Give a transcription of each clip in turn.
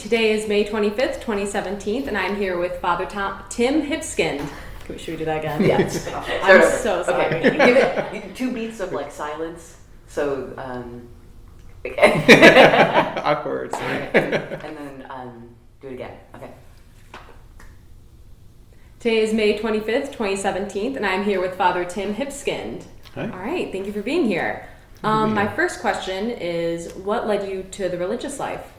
Today is May 25th, 2017, and I'm here with Father Tim Hipskind. Should we do that again? Yes. I'm so sorry. Okay. Give it 2 beats of like silence. So, Awkward. and then do it again. Okay. Today is May 25th, 2017, and I'm here with Father Tim Hipskind. Hi. All right, thank you for being here. My first question is, what led you to the religious life?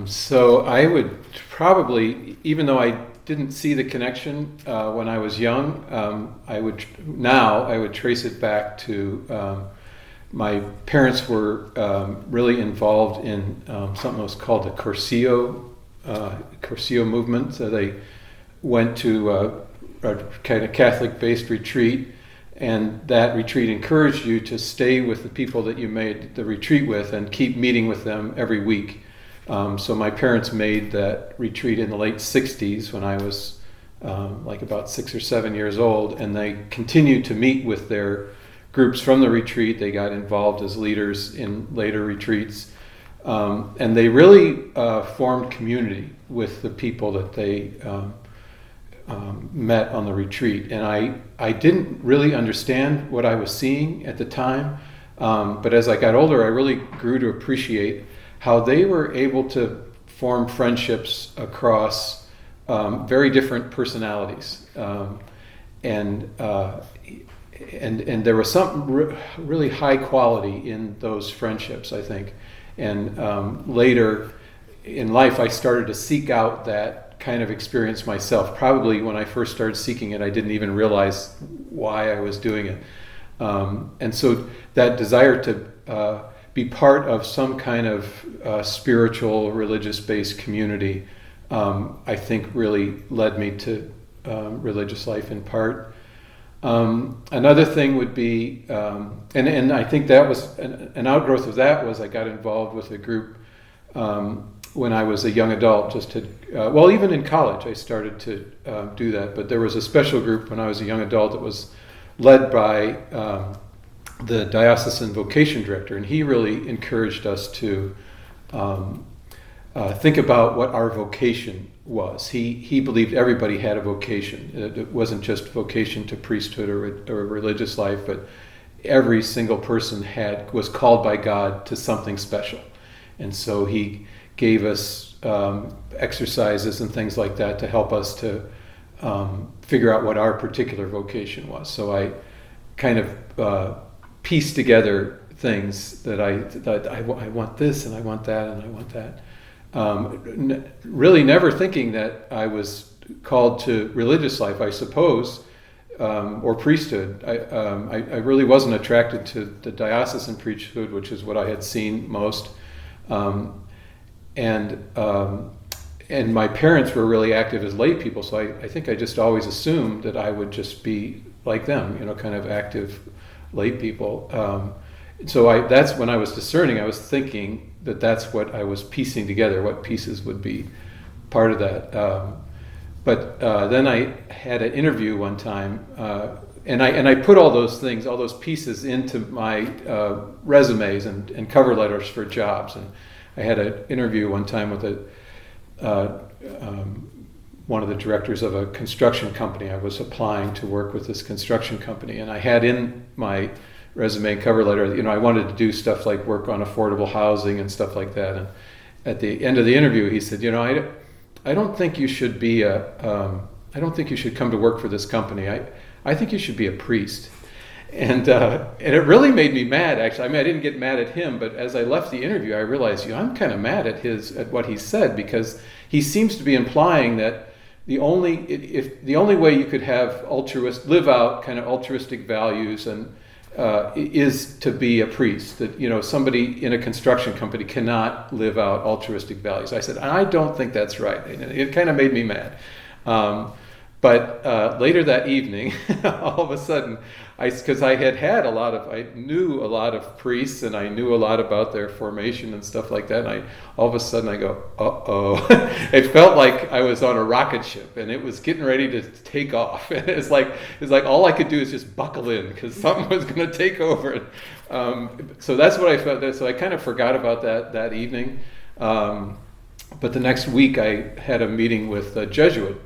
So I would probably, even though I didn't see the connection when I was young, I would trace it back to my parents were really involved in something that was called the Cursillo movement. So they went to a kind of Catholic-based retreat, and that retreat encouraged you to stay with the people that you made the retreat with and keep meeting with them every week. So my parents made that retreat in the late 60s when I was like about 6 or 7 years old, and they continued to meet with their groups from the retreat. They got involved as leaders in later retreats, and they really formed community with the people that they met on the retreat. And I didn't really understand what I was seeing at the time, but as I got older, I really grew to appreciate how they were able to form friendships across very different personalities, and there was something really high quality in those friendships, I think. And later in life, I started to seek out that kind of experience myself. Probably when I first started seeking it, I didn't even realize why I was doing it. And so that desire to be part of some kind of spiritual, religious-based community, I think really led me to religious life in part. Another thing would be, and I think that was an outgrowth of that was I got involved with a group when I was a young adult, even in college I started to do that, but there was a special group when I was a young adult that was led by the diocesan vocation director, and he really encouraged us to think about what our vocation was. He believed everybody had a vocation. It wasn't just vocation to priesthood or religious life, but every single person was called by God to something special. And so he gave us exercises and things like that to help us to figure out what our particular vocation was. So I kind of piece together things that I want this and I want that and I want that. Really never thinking that I was called to religious life, I suppose, or priesthood. I really wasn't attracted to the diocesan priesthood, which is what I had seen most. And my parents were really active as lay people, so I think I just always assumed that I would just be like them, kind of active lay people. So that's when I was discerning. I was thinking that that's what I was piecing together, what pieces would be part of that. But then I had an interview one time, and I put all those things, all those pieces into my resumes and cover letters for jobs. And I had an interview one time with one of the directors of a construction company. I was applying to work with this construction company, and I had in my resume and cover letter, I wanted to do stuff like work on affordable housing and stuff like that. And at the end of the interview, he said, I don't think you should be I don't think you should come to work for this company. I think you should be a priest. And it really made me mad, actually. I mean, I didn't get mad at him, but as I left the interview, I realized, I'm kind of mad at what he said, because he seems to be implying that the only way you could live out kind of altruistic values and is to be a priest. That somebody in a construction company cannot live out altruistic values. I said, I don't think that's right. It kind of made me mad. But later that evening, all of a sudden, because I knew a lot of priests, and I knew a lot about their formation and stuff like that. And all of a sudden I go, uh-oh. It felt like I was on a rocket ship, and it was getting ready to take off. And it's like all I could do is just buckle in, because something was going to take over. So that's what I felt. So I kind of forgot about that evening. But the next week I had a meeting with a Jesuit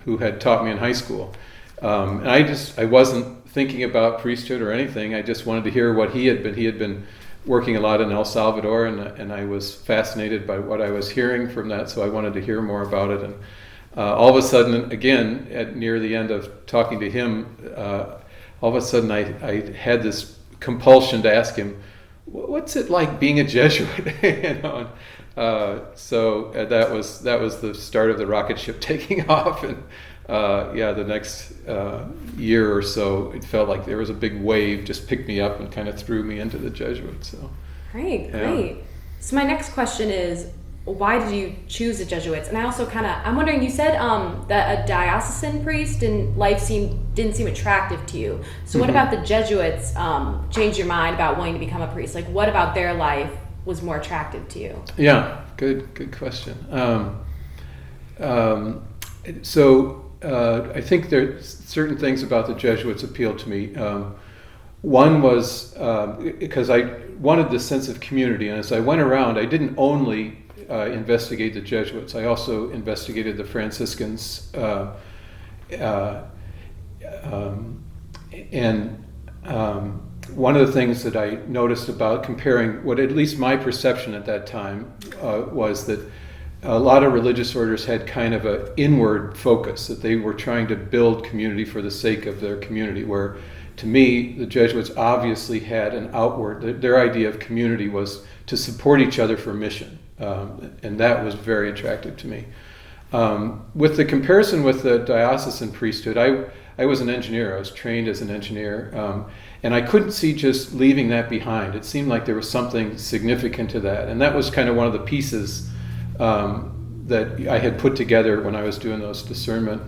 who had taught me in high school. And I wasn't thinking about priesthood or anything. I just wanted to hear what he had been working a lot in El Salvador, and I was fascinated by what I was hearing from that, so I wanted to hear more about it. And all of a sudden, again, near the end of talking to him, all of a sudden I had this compulsion to ask him, what's it like being a Jesuit? So that was the start of the rocket ship taking off. And the next year or so, it felt like there was a big wave just picked me up and kind of threw me into the Jesuits. So great. So my next question is, why did you choose the Jesuits? And I also I'm wondering, you said that a diocesan priest in life didn't seem attractive to you. So what about the Jesuits changed your mind about wanting to become a priest? Like, what about their life was more attractive to you? Yeah, good question. I think there's certain things about the Jesuits appealed to me. One was because I wanted this sense of community, and as I went around, I didn't only investigate the Jesuits. I also investigated the Franciscans, one of the things that I noticed about comparing what at least my perception at that time was that a lot of religious orders had kind of an inward focus, that they were trying to build community for the sake of their community, where to me the Jesuits obviously had an outward, their idea of community was to support each other for mission, and that was very attractive to me. With the comparison with the diocesan priesthood, I was an engineer. I was trained as an engineer, and I couldn't see just leaving that behind. It seemed like there was something significant to that, and that was kind of one of the pieces that I had put together when I was doing those discernment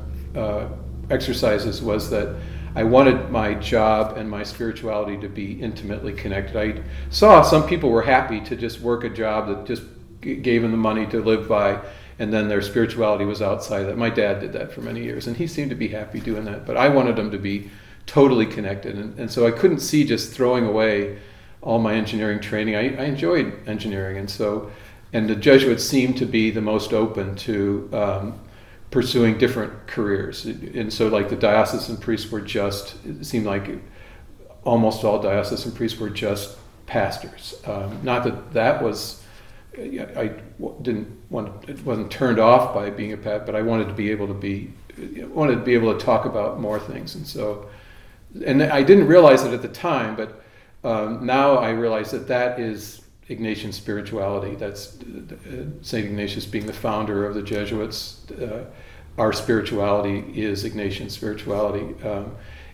exercises, was that I wanted my job and my spirituality to be intimately connected. I saw some people were happy to just work a job that just gave them the money to live by, and then their spirituality was outside that. My dad did that for many years, and he seemed to be happy doing that. But I wanted them to be totally connected, and so I couldn't see just throwing away all my engineering training. I enjoyed engineering, and the Jesuits seemed to be the most open to pursuing different careers. And so like the diocesan priests were just, it seemed like almost all diocesan priests were just pastors. Not that was, I wasn't turned off by being a pastor, but I wanted to be able to talk about more things. And I didn't realize it at the time, but now I realize that is Ignatian spirituality. That's St. Ignatius being the founder of the Jesuits. Our spirituality is Ignatian spirituality,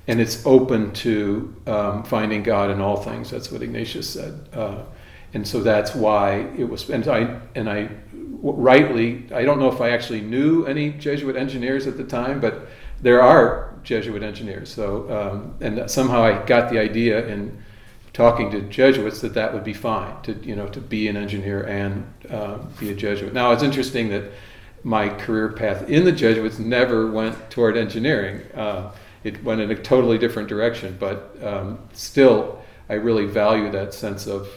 and it's open to finding God in all things. That's what Ignatius said, and so that's why it was. And I rightly, I don't know if I actually knew any Jesuit engineers at the time, but there are Jesuit engineers. So and somehow I got the idea in talking to Jesuits that would be fine to be an engineer and be a Jesuit. Now it's interesting that my career path in the Jesuits never went toward engineering. It went in a totally different direction, but still I really value that sense of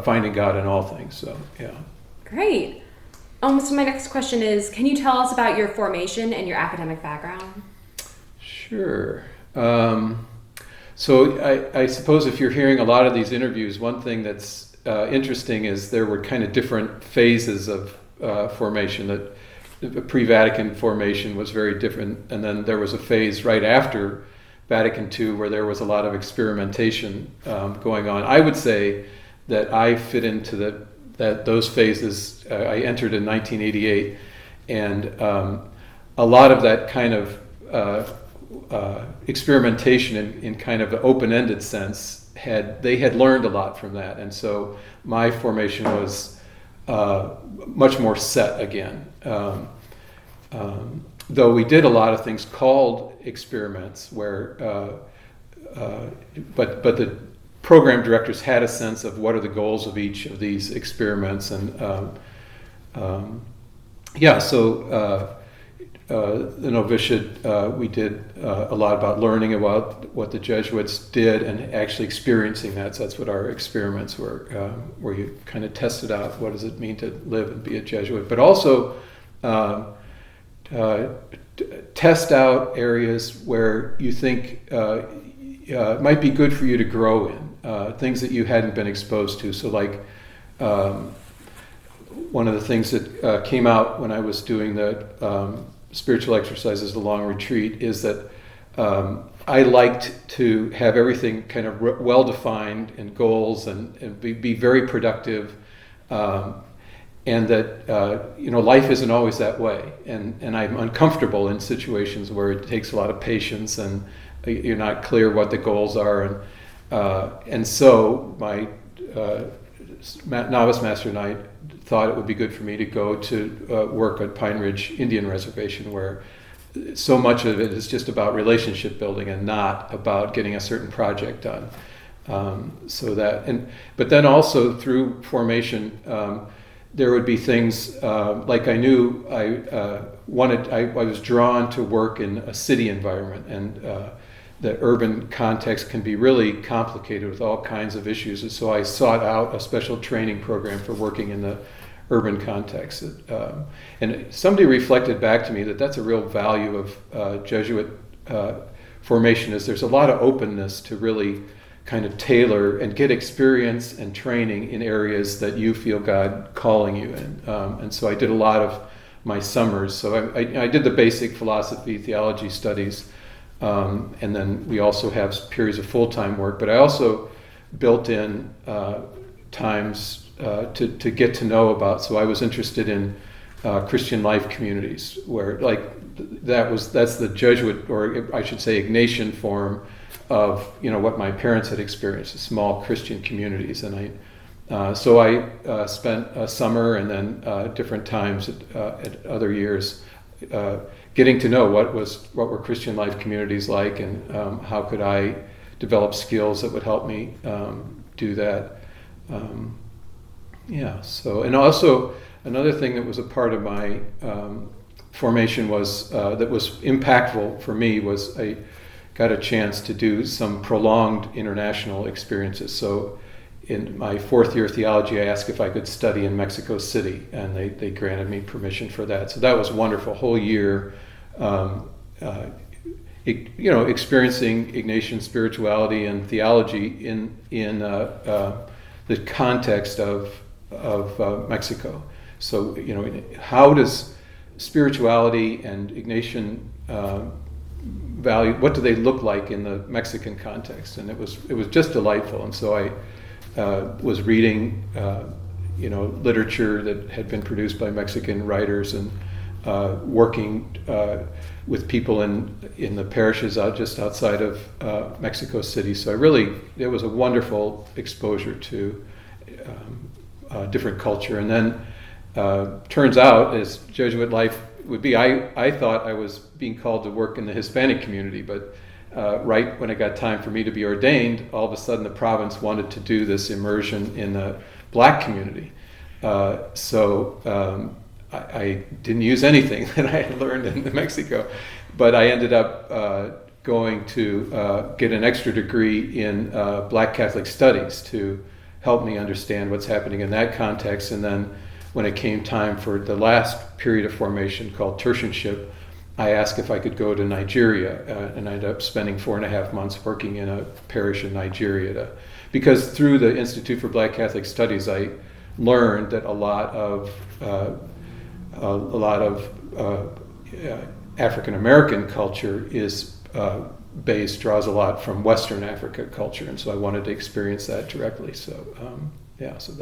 finding God in all things. So yeah. Great. So my next question is, can you tell us about your formation and your academic background? Sure. So I suppose if you're hearing a lot of these interviews, one thing that's interesting is there were kind of different phases of formation. That the pre-Vatican formation was very different, and then there was a phase right after Vatican II where there was a lot of experimentation going on. I would say that I fit into those phases. I entered in 1988, and a lot of that kind of experimentation in kind of an open-ended sense they had learned a lot from that, and so my formation was much more set again. Though we did a lot of things called experiments, where but the program directors had a sense of what are the goals of each of these experiments, and the novitiate, we did a lot about learning about what the Jesuits did and actually experiencing that. So that's what our experiments were, where you kind of tested out what does it mean to live and be a Jesuit, but also test out areas where you think it might be good for you to grow in, things that you hadn't been exposed to. So like one of the things that came out when I was doing the spiritual exercises, the long retreat, is that I liked to have everything kind of well-defined and goals and be very productive, and that life isn't always that way, and I'm uncomfortable in situations where it takes a lot of patience and you're not clear what the goals are, and so my novice master and I thought it would be good for me to go to work at Pine Ridge Indian Reservation, where so much of it is just about relationship building and not about getting a certain project done. But then also through formation, there would be things like I knew I was drawn to work in a city environment, and the urban context can be really complicated with all kinds of issues. And so I sought out a special training program for working in the urban context. And somebody reflected back to me that that's a real value of Jesuit formation, is there's a lot of openness to really kind of tailor and get experience and training in areas that you feel God calling you in. And so I did a lot of my summers. So I did the basic philosophy, theology studies, and then we also have periods of full-time work, but I also built in times to get to know about. So I was interested in Christian life communities, where that's the Jesuit, or I should say Ignatian form of what my parents had experienced, small Christian communities. And so I spent a summer and then different times at other years getting to know what were Christian life communities like, and how could I develop skills that would help me do that. So, and also another thing that was a part of my formation was that was impactful for me was I got a chance to do some prolonged international experiences. So in my fourth year of theology, I asked if I could study in Mexico City, and they granted me permission for that. So that was wonderful, whole year, experiencing Ignatian spirituality and theology in the context of Mexico. So how does spirituality and Ignatian value, what do they look like in the Mexican context? And it was just delightful. And so I was reading literature that had been produced by Mexican writers, and working with people in the parishes just outside of Mexico City. So it was a wonderful exposure to different culture. And then turns out, as Jesuit life would be, I thought I was being called to work in the Hispanic community, but right when it got time for me to be ordained, all of a sudden the province wanted to do this immersion in the Black community. So I didn't use anything that I had learned in Mexico, but I ended up going to get an extra degree in Black Catholic Studies to help me understand what's happening in that context. And then when it came time for the last period of formation called tertianship, I asked if I could go to Nigeria, and I ended up spending 4.5 months working in a parish in Nigeria. Because through the Institute for Black Catholic Studies, I learned that a lot of African American culture is draws a lot from Western Africa culture, and so I wanted to experience that directly. So so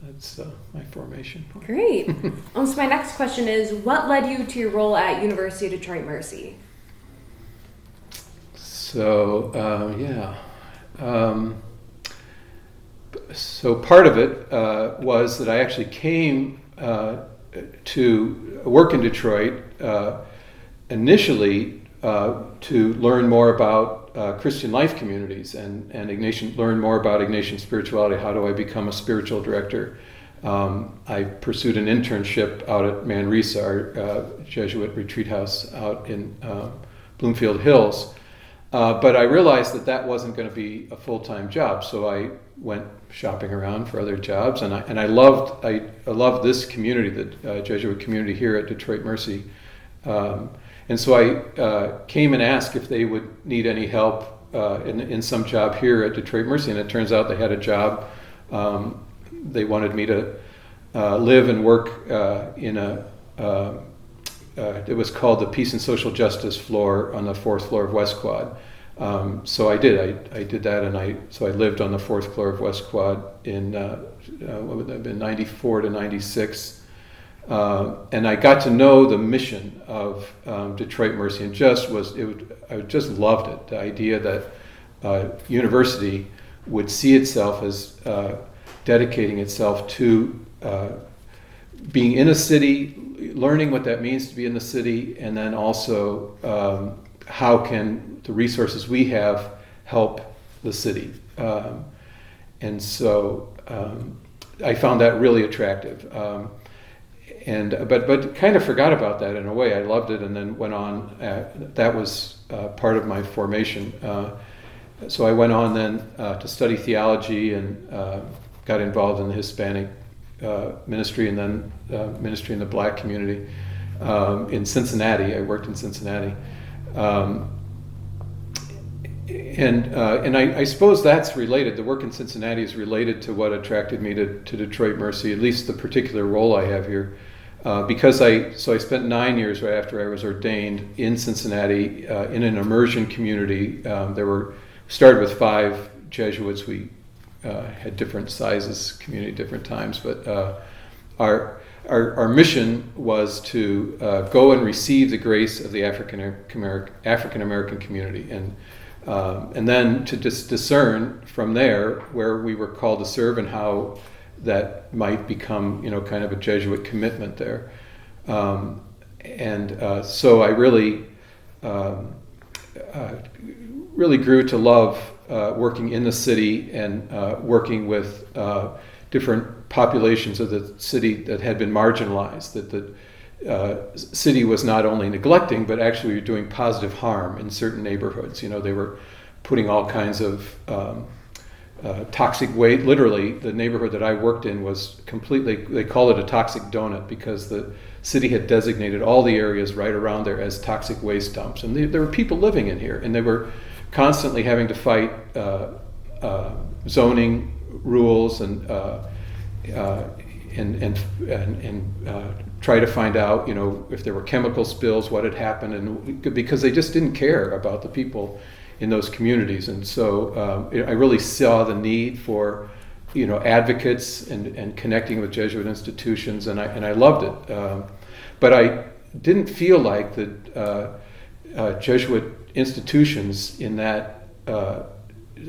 that's my formation. Great. So my next question is, what led you to your role at University of Detroit Mercy? So so part of it was that I actually came to work in Detroit initially to learn more about Christian life communities and learn more about Ignatian spirituality. How do I become a spiritual director? I pursued an internship out at Manresa, our Jesuit retreat house out in Bloomfield Hills. But I realized that wasn't going to be a full-time job, so I went shopping around for other jobs, and I loved this community, the Jesuit community here at Detroit Mercy, and so I came and asked if they would need any help in some job here at Detroit Mercy, and it turns out they had a job. They wanted me to live and work in it was called the Peace and Social Justice floor on the 4th floor of West Quad. So I did. I did that, and I lived on the 4th floor of West Quad in what would that have been, 94 to 96, and I got to know the mission of Detroit Mercy, and I just loved it. The idea that university would see itself as dedicating itself to being in a city, learning what that means to be in the city, and then also how can the resources we have help the city. And so I found that really attractive. But kind of forgot about that in a way. I loved it and then went on. That was part of my formation. So I went on then to study theology and got involved in the Hispanic ministry and then ministry in the Black community in Cincinnati. I worked in Cincinnati, and I suppose that's related. The work in Cincinnati is related to what attracted me to Detroit Mercy, at least the particular role I have here, because I spent 9 years right after I was ordained in Cincinnati in an immersion community. Started with 5 Jesuits. We had different sizes, community, different times, but our mission was to go and receive the grace of the African American community, and then to discern from there where we were called to serve and how that might become, kind of a Jesuit commitment there. So I really grew to love working in the city and working with different populations of the city that had been marginalized, that the city was not only neglecting, but actually doing positive harm in certain neighborhoods. They were putting all kinds of toxic waste. Literally, the neighborhood that I worked in was completely, they call it a toxic donut because the city had designated all the areas right around there as toxic waste dumps. And there were people living in here, and they were constantly having to fight zoning rules and try to find out, if there were chemical spills, what had happened, and because they just didn't care about the people in those communities. And so I really saw the need for, advocates and connecting with Jesuit institutions, and I loved it. But I didn't feel like the Jesuit institutions in that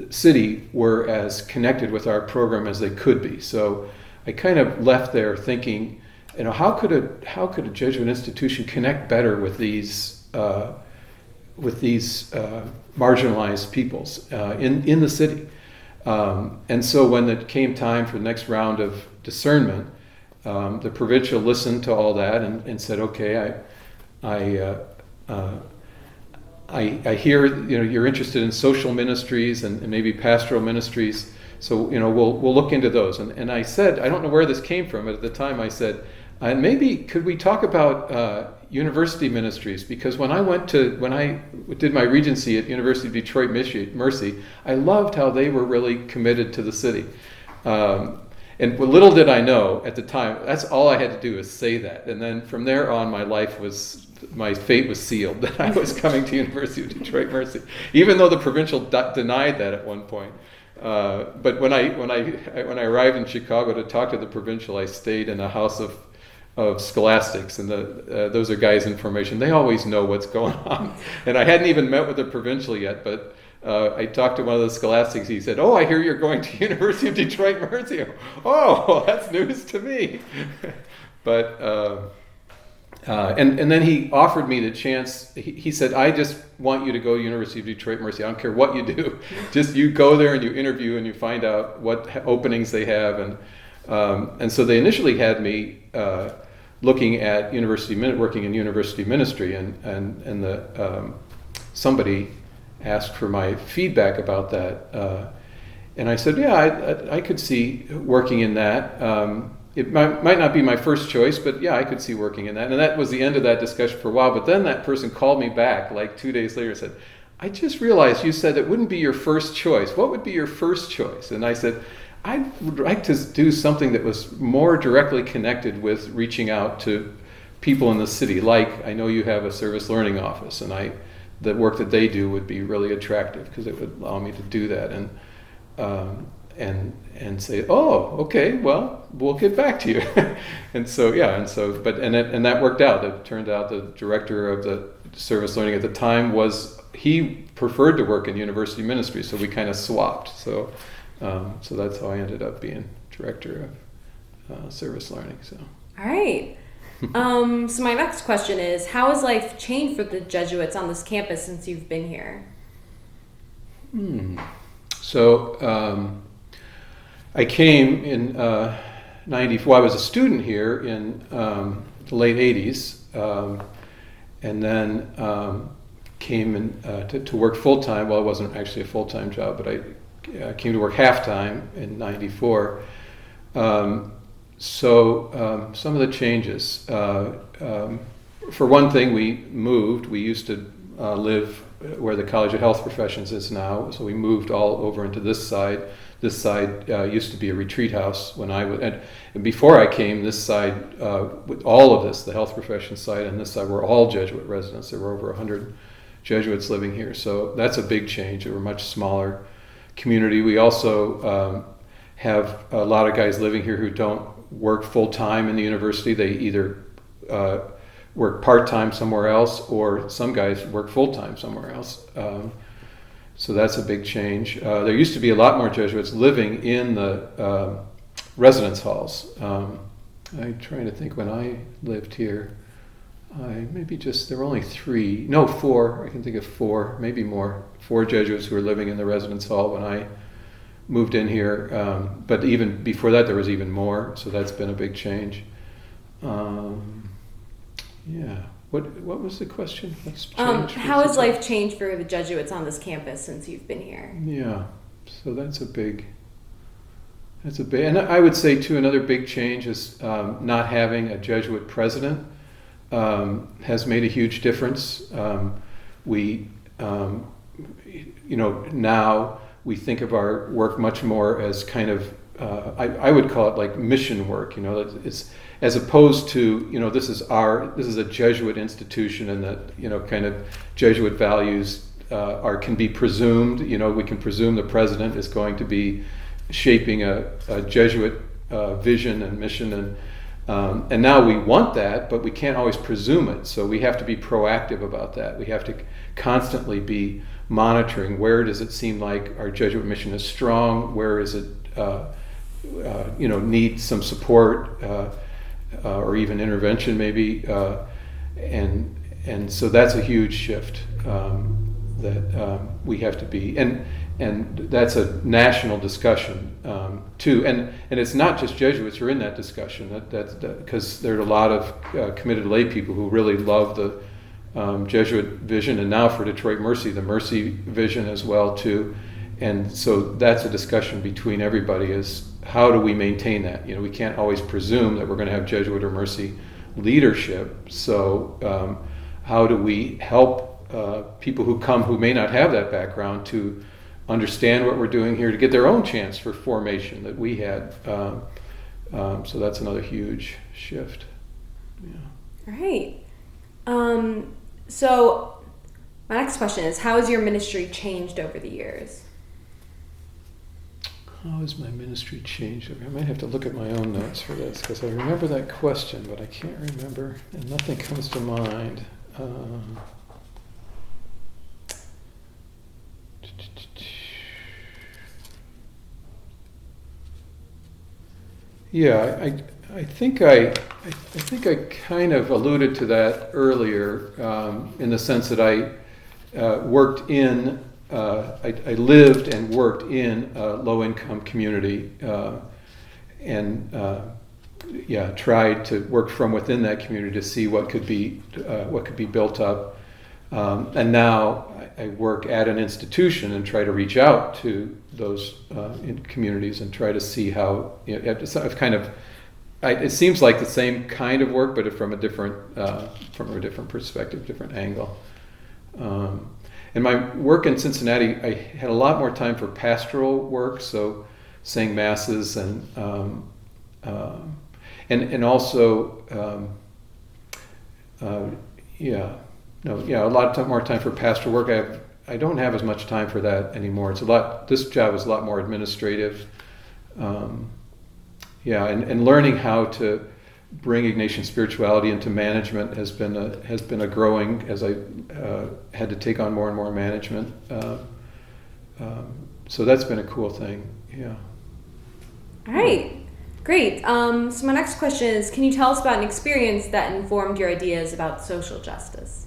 city were as connected with our program as they could be. So I kind of left there thinking, how could a Jesuit institution connect better with these marginalized peoples in the city? And so when it came time for the next round of discernment, the provincial listened to all that and said, "Okay, I hear you're interested in social ministries and maybe pastoral ministries, so we'll look into those." And I said, I don't know where this came from, but at the time I said, and maybe could we talk about university ministries? Because when I did my regency at University of Detroit Mercy, I loved how they were really committed to the city. And little did I know at the time, that's all I had to do was say that. And then from there on, my fate was sealed that I was coming to University of Detroit Mercy, even though the provincial denied that at one point. But when I arrived in Chicago to talk to the provincial, I stayed in a house of scholastics, and those are guys in formation. They always know what's going on. And I hadn't even met with the provincial yet, but I talked to one of the scholastics. He said, "Oh, I hear you're going to University of Detroit Mercy." Oh, that's news to me. But and then he offered me the chance. He said, "I just want you to go to University of Detroit Mercy. I don't care what you do. Just you go there and you interview and you find out what openings they have." And And so they initially had me looking at working in university ministry, and somebody asked for my feedback about that. And I said, yeah, I could see working in that. It might not be my first choice, but yeah, I could see working in that. And that was the end of that discussion for a while. But then that person called me back like 2 days later and said, I just realized you said it wouldn't be your first choice. What would be your first choice? And I said, I would like to do something that was more directly connected with reaching out to people in the city. Like, I know you have a service learning office, and the work that they do would be really attractive because it would allow me to do that. And say, oh, okay, well, we'll get back to you. and that worked out. It turned out the director of the service learning at the time he preferred to work in university ministry, so we kind of swapped. So that's how I ended up being director of service learning. So. All right. So my next question is, how has life changed for the Jesuits on this campus since you've been here? So I came in '94. I was a student here in the late '80s, and then came in to work full time. Well, it wasn't actually a full time job, but I came to work half time in '94. So some of the changes. For one thing, we moved. We used to live where the College of Health Professions is now, so we moved all over into this side. This side used to be a retreat house when I was, and before I came, this side, with all of this, the health professions side and this side were all Jesuit residents. There were over 100 Jesuits living here, so that's a big change. We're a much smaller community. We also have a lot of guys living here who don't work full time in the university. They either work part-time somewhere else, or some guys work full-time somewhere else. So that's a big change. There used to be a lot more Jesuits living in the residence halls. I'm trying to think, when I lived here, there were only four, I can think of four, maybe more, 4 Jesuits who were living in the residence hall when I moved in here. But even before that, there was even more, so that's been a big change. Yeah. What was the question? What's changed? How has life changed for the Jesuits on this campus since you've been here? Yeah. So that's a big, and I would say too, another big change is not having a Jesuit president has made a huge difference. We, now we think of our work much more as kind of, I would call it like mission work. It's, as opposed to, this is a Jesuit institution, and that, kind of Jesuit values can be presumed. We can presume the president is going to be shaping a Jesuit vision and mission, and now we want that, but we can't always presume it. So we have to be proactive about that. We have to constantly be monitoring, where does it seem like our Jesuit mission is strong, where is it need some support, or even intervention maybe, and so that's a huge shift that we have to be, and that's a national discussion too, and it's not just Jesuits who are in that discussion, because there are a lot of committed lay people who really love the Jesuit vision, and now for Detroit Mercy, the Mercy vision as well too, and so that's a discussion between everybody, is how do we maintain that? We can't always presume that we're going to have Jesuit or Mercy leadership. So how do we help people who may not have that background to understand what we're doing here, to get their own chance for formation that we had? So that's another huge shift. Yeah. All right. So my next question is, how has your ministry changed over the years? How has my ministry changed? I might have to look at my own notes for this, because I remember that question, but I can't remember, and nothing comes to mind. Yeah, I think I kind of alluded to that earlier, in the sense that I I lived and worked in a low-income community, tried to work from within that community to see what could be built up. And now I work at an institution and try to reach out to those communities and try to see how, I've kind of, it seems like the same kind of work, but from a different perspective, different angle. In my work in Cincinnati, I had a lot more time for pastoral work, so saying masses and also a lot more time for pastoral work. I don't have as much time for that anymore. This job is a lot more administrative. And learning how to bring Ignatian spirituality into management has been a growing, as I had to take on more and more management. So that's been a cool thing. Yeah. All right. Great. So my next question is, can you tell us about an experience that informed your ideas about social justice?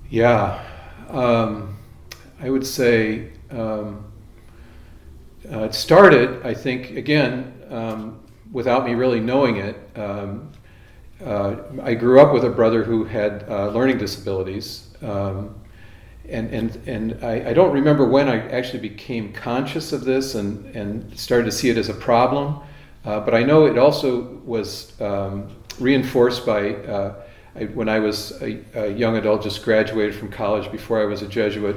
Yeah. I would say it started, I think, again, without me really knowing it. I grew up with a brother who had learning disabilities, and I don't remember when I actually became conscious of this and started to see it as a problem, but I know it also was reinforced by when I was a young adult, just graduated from college before I was a Jesuit.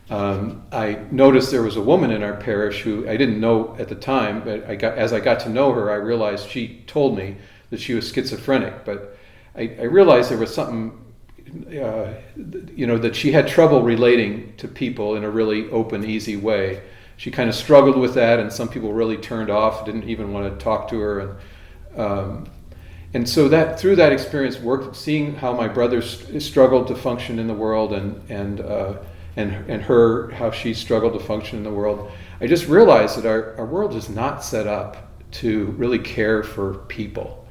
I noticed there was a woman in our parish who I didn't know at the time, but as I got to know her, I realized she told me that she was schizophrenic. But I realized there was something, that she had trouble relating to people in a really open, easy way. She kind of struggled with that, and some people really turned off, didn't even want to talk to her, and so that through that experience, seeing how my brother struggled to function in the world, and her, how she struggled to function in the world, I just realized that our world is not set up to really care for people.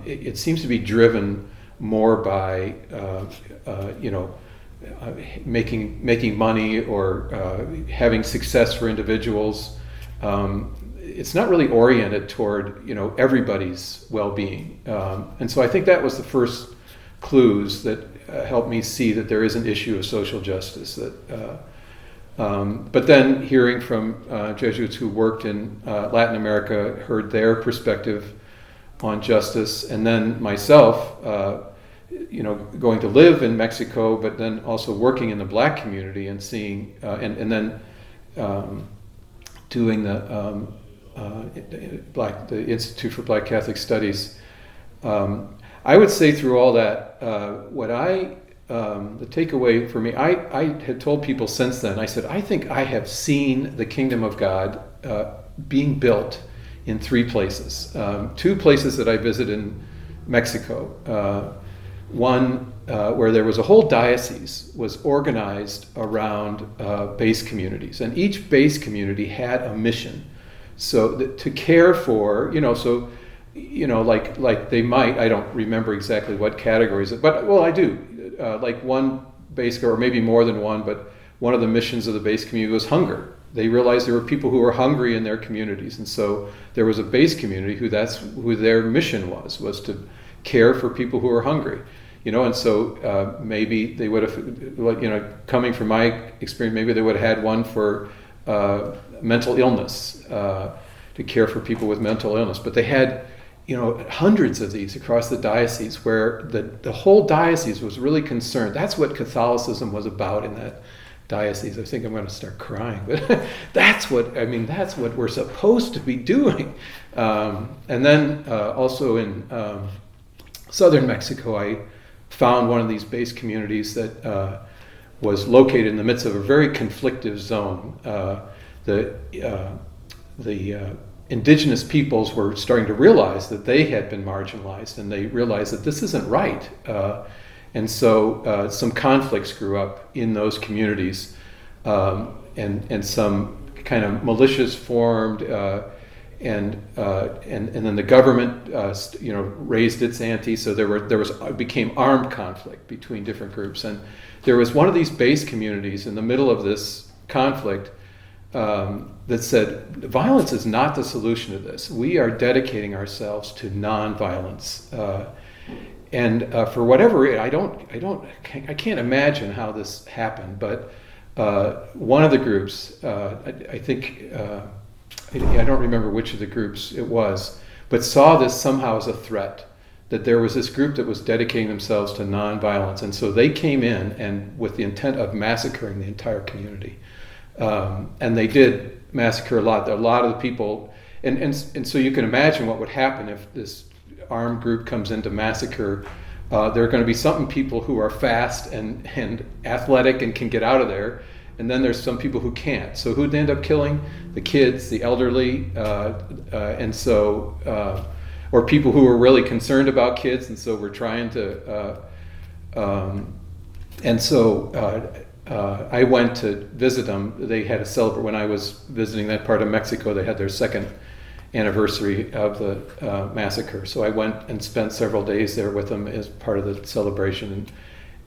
It seems to be driven more by, making money or having success for individuals. It's not really oriented toward, everybody's well-being. And so I think that was the first clues that helped me see that there is an issue of social justice. But then hearing from Jesuits who worked in Latin America, heard their perspective on justice, and then myself, going to live in Mexico, but then also working in the Black community and seeing, and then doing the Institute for Black Catholic Studies. I would say through all that, the takeaway for me, I had told people since then, I said, I think I have seen the kingdom of God being built in 3 places. 2 places that I visited in Mexico. One where there was a whole diocese was organized around base communities, and each base community had a mission. So to care for, like they might, I don't remember exactly what categories, but well, I do. Like one base, or maybe more than one, but one of the missions of the base community was hunger. They realized there were people who were hungry in their communities, and so there was a base community who their mission was to care for people who were hungry. And so maybe they would have, coming from my experience, maybe they would have had one for mental illness, to care for people with mental illness. But they had, hundreds of these across the diocese, where the whole diocese was really concerned. That's what Catholicism was about in that diocese. I think I'm going to start crying, but that's what we're supposed to be doing. And then also in southern Mexico, I found one of these base communities that was located in the midst of a very conflictive zone. The indigenous peoples were starting to realize that they had been marginalized, and they realized that this isn't right. And so some conflicts grew up in those communities, and some kind of militias formed, and then the government raised its ante. So it became armed conflict between different groups, and there was one of these base communities in the middle of this conflict that said, violence is not the solution to this. We are dedicating ourselves to nonviolence. And for whatever reason, I can't imagine how this happened, but one of the groups, I think, I don't remember which of the groups it was, but saw this somehow as a threat, that there was this group that was dedicating themselves to nonviolence, and so they came in and with the intent of massacring the entire community. And they did massacre a lot of the people, and so you can imagine what would happen if this armed group comes in to massacre. There are going to be some people who are fast and athletic and can get out of there, and then there's some people who can't. So who'd they end up killing? The kids, the elderly, and so or people who were really concerned about kids, and so we're trying to. I went to visit them. They had a celebrate when I was visiting that part of Mexico. They had their second anniversary of the massacre. So I went and spent several days there with them as part of the celebration.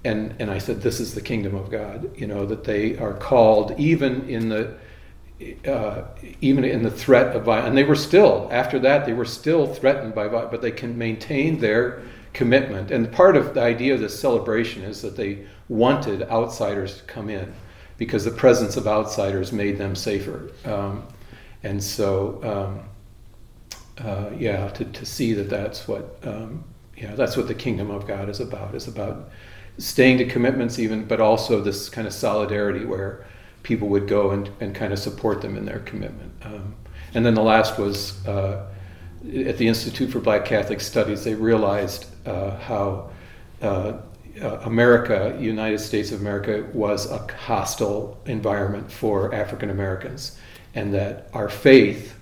And I said, this is the kingdom of God. That they are called even in the threat of violence. And they were still, after that, they were still threatened by violence, but they can maintain their commitment. And part of the idea of this celebration is that they wanted outsiders to come in because the presence of outsiders made them safer. And so, to see that's what the kingdom of God is about staying to commitments even, but also this kind of solidarity where people would go and kind of support them in their commitment. And then the last was at the Institute for Black Catholic Studies, they realized how America, United States of America, was a hostile environment for African Americans, and that our faith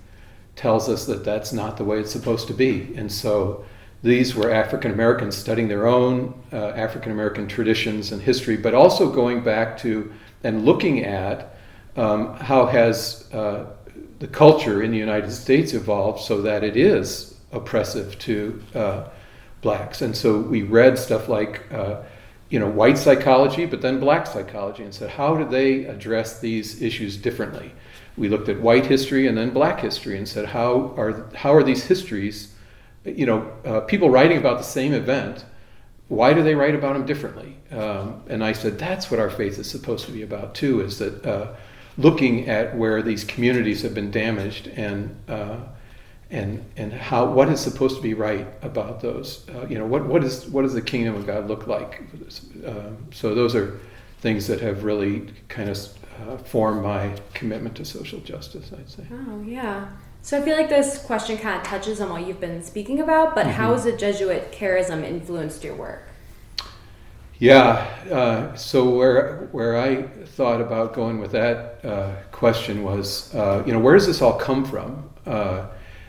tells us that that's not the way it's supposed to be. And so these were African Americans studying their own African American traditions and history, but also going back to and looking at how has the culture in the United States evolved so that it is oppressive to blacks. And so we read stuff like white psychology, but then black psychology, and said, how do they address these issues differently? We looked at white history and then black history and said, how are these histories, people writing about the same event, why do they write about them differently? And I said, that's what our faith is supposed to be about too, is that looking at where these communities have been damaged and how what is supposed to be right about those. What does the kingdom of God look like? So those are things that have really kind of formed my commitment to social justice, I'd say. Oh, yeah. So I feel like this question kind of touches on what you've been speaking about, but how has the Jesuit charism influenced your work? Yeah, so where I thought about going with that question was, where does this all come from?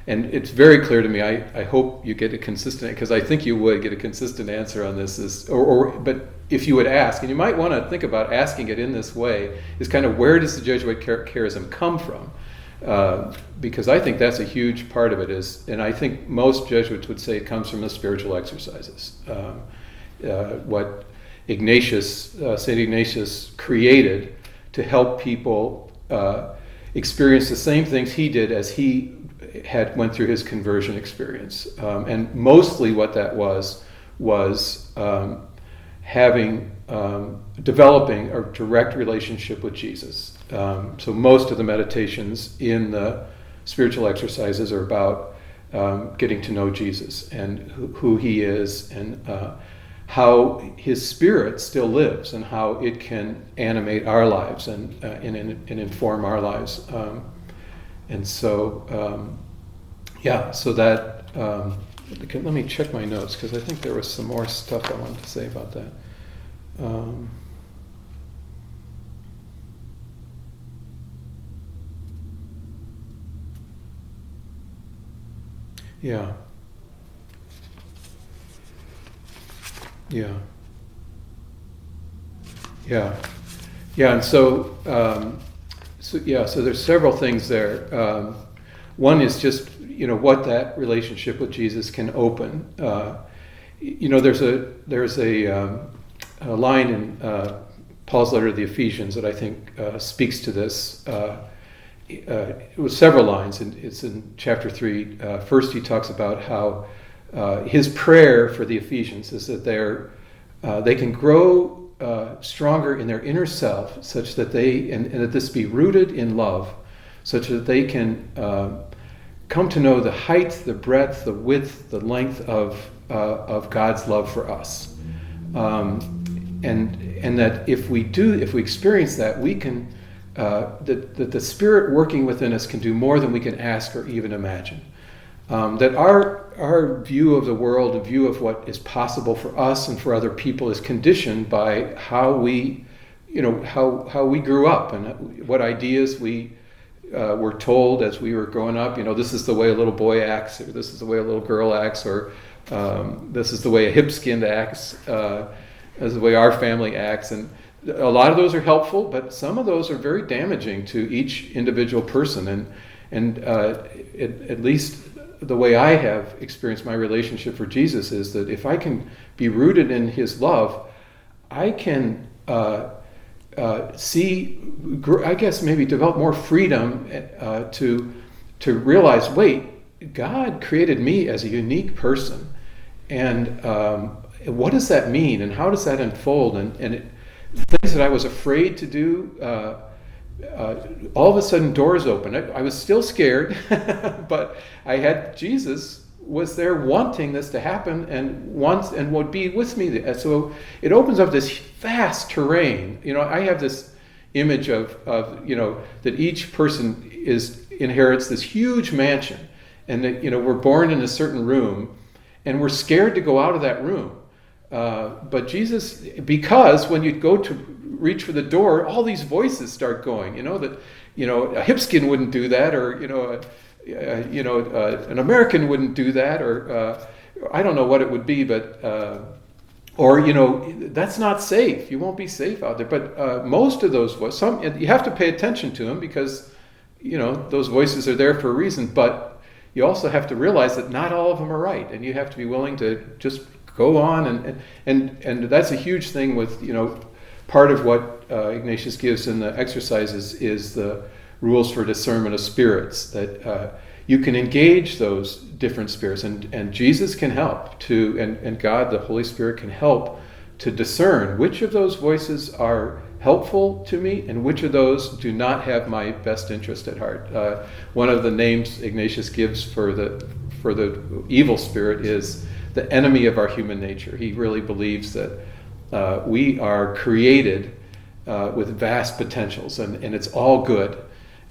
And it's very clear to me, I hope you get a consistent, because I think you would get a consistent answer on this, but if you would ask, and you might want to think about asking it in this way, is kind of where does the Jesuit charism come from? Because I think that's a huge part of it and I think most Jesuits would say it comes from the spiritual exercises. What St. Ignatius created to help people experience the same things he did as he went through his conversion experience. And mostly what that was developing a direct relationship with Jesus. So most of the meditations in the spiritual exercises are about getting to know Jesus and who he is and how his spirit still lives and how it can animate our lives and inform our lives. And so, so that, let me check my notes because I think there was some more stuff I wanted to say about that. Yeah. And so there's several things there. One is just, what that relationship with Jesus can open. There's a line in Paul's letter to the Ephesians that I think speaks to this. it was several lines, and it's in chapter 3. First, he talks about how his prayer for the Ephesians is that they can grow stronger in their inner self, such that and that this be rooted in love, such that they can come to know the height, the breadth, the width, the length of God's love for us, and that if we experience that, we can that the Spirit working within us can do more than we can ask or even imagine. That our view of the world, a view of what is possible for us and for other people, is conditioned by how we grew up and what ideas we were told as we were growing up. This is the way a little boy acts, or this is the way a little girl acts, or this is the way a Hipskind acts, as the way our family acts. And a lot of those are helpful, but some of those are very damaging to each individual person. And at least the way I have experienced my relationship for Jesus is that if I can be rooted in His love, I can maybe develop more freedom to realize, wait, God created me as a unique person, and what does that mean, and how does that unfold? And things that I was afraid to do, all of a sudden doors open. I was still scared, but I had Jesus was there wanting this to happen and would be with me. So it opens up this vast terrain. I have this image of that each person inherits this huge mansion, and that we're born in a certain room, and we're scared to go out of that room. But Jesus, because when you go to reach for the door, all these voices start going. A Hipskind wouldn't do that, or an American wouldn't do that, or I don't know what it would be, but that's not safe. You won't be safe out there. But most of those voices, you have to pay attention to them, because those voices are there for a reason. But you also have to realize that not all of them are right, and you have to be willing to just go on, and that's a huge thing with part of what Ignatius gives in the exercises is the rules for discernment of spirits, that you can engage those different spirits, and Jesus can help to, and God, the Holy Spirit, can help to discern which of those voices are helpful to me and which of those do not have my best interest at heart. One of the names Ignatius gives for the evil spirit is the enemy of our human nature. He really believes that we are created with vast potentials, and it's all good.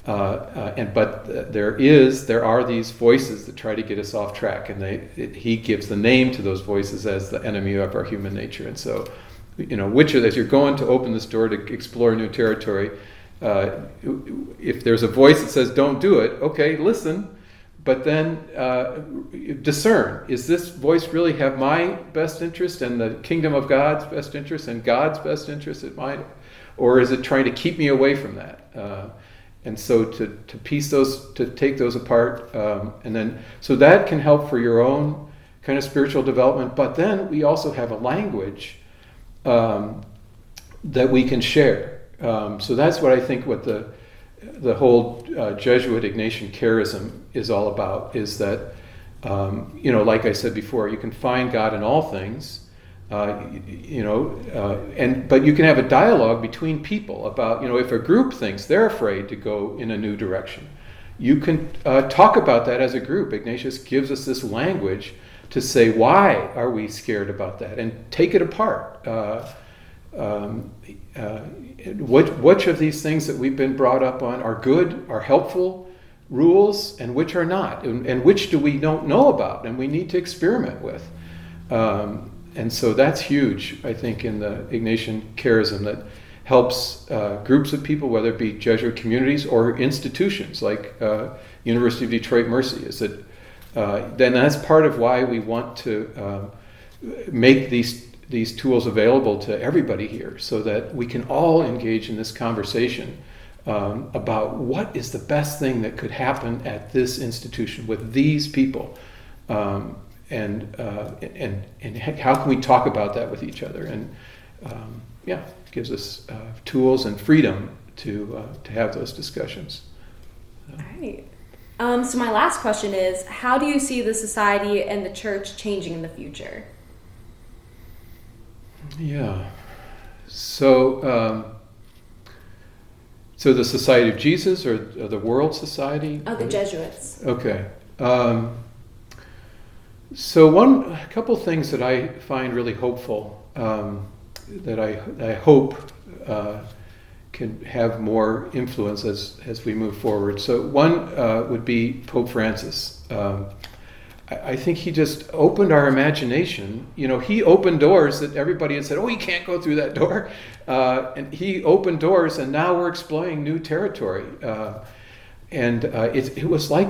But there are these voices that try to get us off track, and he gives the name to those voices as the enemy of our human nature. And so, as you're going to open this door to explore new territory, if there's a voice that says don't do it, okay, listen. But then discern, is this voice really have my best interest and the kingdom of God's best interest and God's best interest at mine? Or is it trying to keep me away from that? And so to piece those, to take those apart, and then, so that can help for your own kind of spiritual development. But then we also have a language that we can share. So that's what I think what the whole Jesuit Ignatian charism is all about, is that, like I said before, you can find God in all things, but you can have a dialogue between people about, if a group thinks they're afraid to go in a new direction, you can talk about that as a group. Ignatius gives us this language to say, why are we scared about that, and take it apart. Which of these things that we've been brought up on are good, are helpful rules, and which are not, and which do we don't know about and we need to experiment with. And so that's huge, I think, in the Ignatian charism, that helps groups of people, whether it be Jesuit communities or institutions like University of Detroit Mercy. Is that then that's part of why we want to make these tools available to everybody here, so that we can all engage in this conversation about what is the best thing that could happen at this institution with these people, and how can we talk about that with each other, and gives us tools and freedom to have those discussions. All right. So my last question is, how do you see the society and the church changing in the future? Yeah. So, so the Society of Jesus or the World Society? Oh, the Jesuits. Okay. So a couple things that I find really hopeful, that I hope can have more influence as we move forward. So one would be Pope Francis. I think he just opened our imagination. You know, he opened doors that everybody had said, "Oh, you can't go through that door," and he opened doors, and now we're exploring new territory. It was like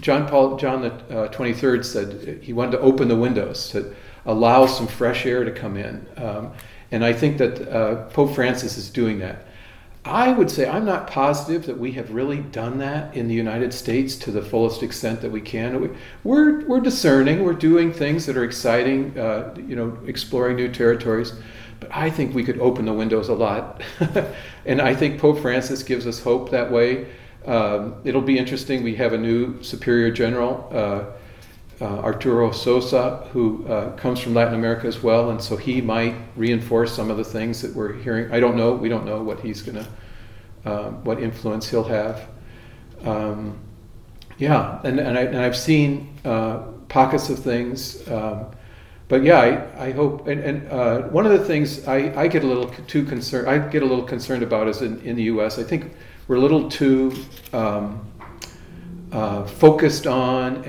John the 23rd said he wanted to open the windows to allow some fresh air to come in, and I think that Pope Francis is doing that. I would say I'm not positive that we have really done that in the United States to the fullest extent that we can. We're discerning. We're doing things that are exciting, exploring new territories. But I think we could open the windows a lot. And I think Pope Francis gives us hope that way. It'll be interesting. We have a new Superior General, Arturo Sosa, who comes from Latin America as well, and so he might reinforce some of the things that we're hearing. I don't know. We don't know what he's what influence he'll have. And I've seen pockets of things, but yeah, I hope. And one of the things I get a little too concerned. I get a little concerned about is in the U.S. I think we're a little too focused on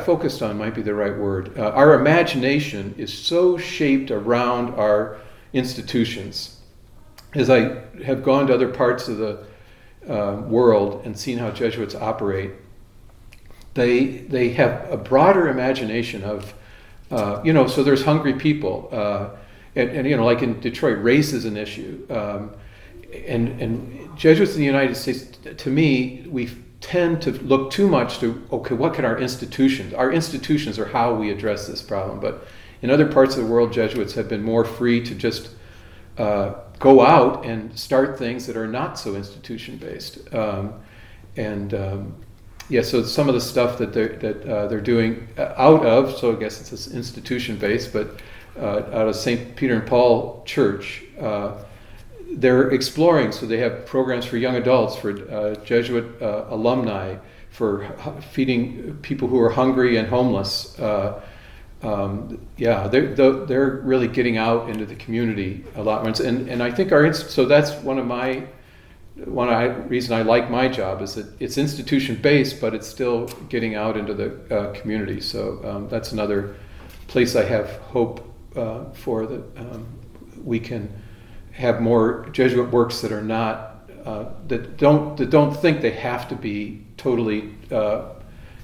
focused on might be the right word. Our imagination is so shaped around our institutions. As I have gone to other parts of the world and seen how Jesuits operate, they have a broader imagination of, so there's hungry people. And like in Detroit, race is an issue. And Jesuits in the United States, to me, we tend to look too much to, okay, what can our institutions are how we address this problem. But in other parts of the world, Jesuits have been more free to just go out and start things that are not so institution-based. So some of the stuff that they're doing out of, so I guess it's institution-based, but out of St. Peter and Paul Church, they're exploring, so they have programs for young adults, for Jesuit alumni, for feeding people who are hungry and homeless. They're really getting out into the community a lot more. And I think so that's one reason I like my job is that it's institution based, but it's still getting out into the community. So that's another place I have hope for, that we can have more Jesuit works that are not that don't think they have to be totally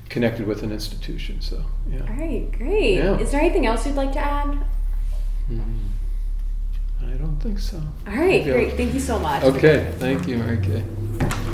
connected with an institution. So yeah. All right, great. Yeah. Is there anything else you'd like to add? I don't think so. All right, great. Thank you so much. Okay, thank you, Mary Kay.